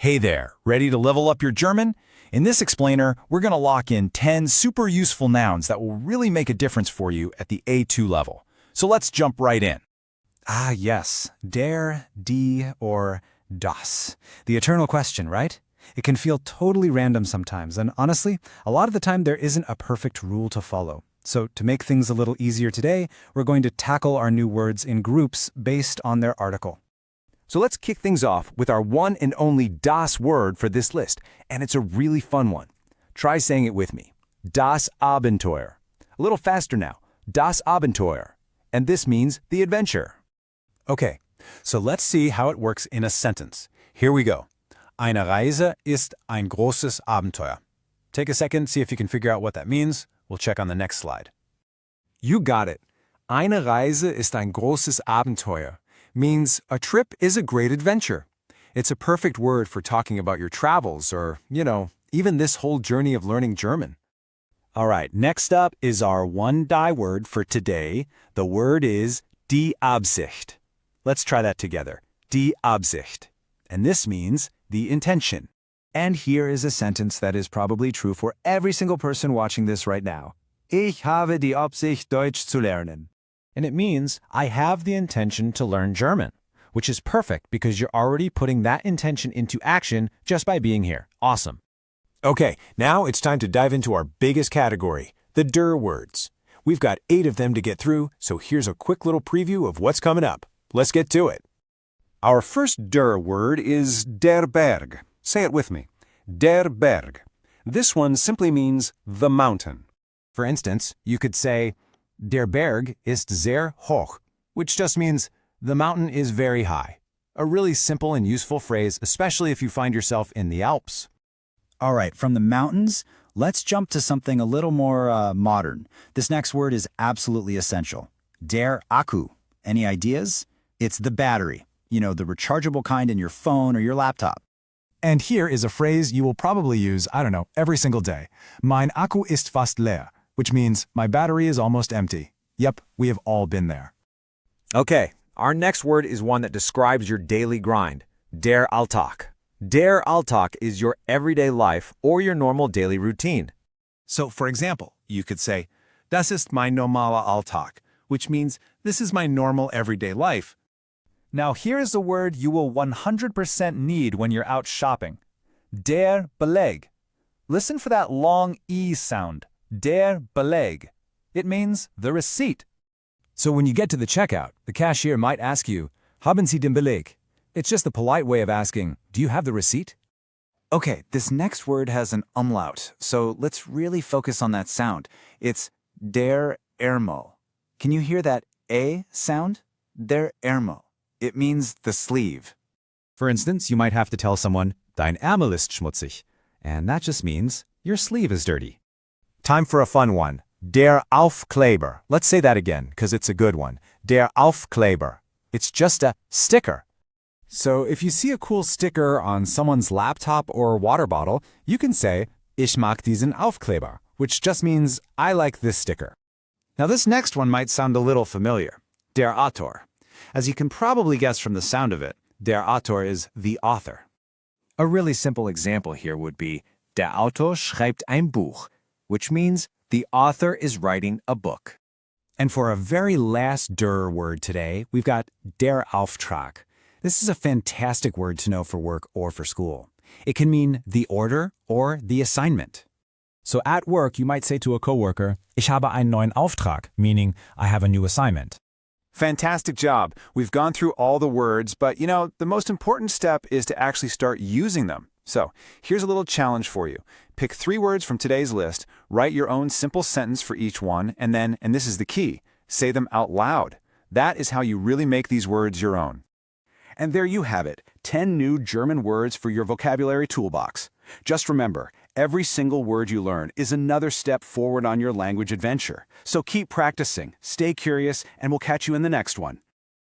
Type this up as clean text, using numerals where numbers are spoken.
Hey there, ready to level up your German? In this explainer, we're going to lock in 10 super useful nouns that will really make a difference for you at the A2 level. So let's jump right in. Ah, yes, der, die, or das. The eternal question, right? It can feel totally random sometimes, and honestly, a lot of the time there isn't a perfect rule to follow. So to make things a little easier today, we're going to tackle our new words in groups based on their article. So let's kick things off with our one and only das word for this list, and it's a really fun one. Try saying it with me. Das Abenteuer. A little faster now. Das Abenteuer. And this means the adventure. Okay, so let's see how it works in a sentence. Here we go. Eine Reise ist ein großes Abenteuer. Take a second, see if you can figure out what that means. We'll check on the next slide. You got it. Eine Reise ist ein großes Abenteuer means a trip is a great adventure. It's a perfect word for talking about your travels or, even this whole journey of learning German. All right, next up is our one die word for today. The word is die Absicht. Let's try that together. Die Absicht. And this means the intention. And here is a sentence that is probably true for every single person watching this right now. Ich habe die Absicht, Deutsch zu lernen. And it means I have the intention to learn German, which is perfect because you're already putting that intention into action just by being here. Awesome. Okay, now it's time to dive into our biggest category, the der words. We've got 8 of them to get through, so here's a quick little preview of what's coming up. Let's get to it. Our first der word is der Berg. Say it with me. Der Berg. This one simply means the mountain. For instance, you could say, Der Berg ist sehr hoch, which just means the mountain is very high. A really simple and useful phrase, especially if you find yourself in the Alps. All right, from the mountains, let's jump to something a little more modern. This next word is absolutely essential. Der Akku. Any ideas? It's the battery. The rechargeable kind in your phone or your laptop. And here is a phrase you will probably use, every single day. Mein Akku ist fast leer, which means my battery is almost empty. Yep, we have all been there. Okay, our next word is one that describes your daily grind. Der Alltag. Der Alltag is your everyday life or your normal daily routine. So, for example, you could say, Das ist mein normaler Alltag, which means this is my normal everyday life. Now here's a word you will 100% need when you're out shopping. Der Beleg. Listen for that long E sound. Der Beleg. It means the receipt. So when you get to the checkout, the cashier might ask you, Haben Sie den Beleg? It's just the polite way of asking, do you have the receipt? Okay, this next word has an umlaut, so let's really focus on that sound. It's der Ärmel. Can you hear that A sound? Der Ärmel. It means the sleeve. For instance, you might have to tell someone, Dein Ärmel ist schmutzig. And that just means your sleeve is dirty. Time for a fun one. Der Aufkleber. Let's say that again, because it's a good one. Der Aufkleber. It's just a sticker. So if you see a cool sticker on someone's laptop or water bottle, you can say, Ich mag diesen Aufkleber, which just means I like this sticker. Now this next one might sound a little familiar. Der Autor. As you can probably guess from the sound of it, der Autor is the author. A really simple example here would be, Der Autor schreibt ein Buch, which means the author is writing a book. And for a very last der word today, we've got der Auftrag. This is a fantastic word to know for work or for school. It can mean the order or the assignment. So at work, you might say to a coworker, Ich habe einen neuen Auftrag, meaning I have a new assignment. Fantastic job. We've gone through all the words, but the most important step is to actually start using them. So here's a little challenge for you. Pick 3 words from today's list, write your own simple sentence for each one, and then, and this is the key, say them out loud. That is how you really make these words your own. And there you have it, 10 new German words for your vocabulary toolbox. Just remember, every single word you learn is another step forward on your language adventure. So keep practicing, stay curious, and we'll catch you in the next one.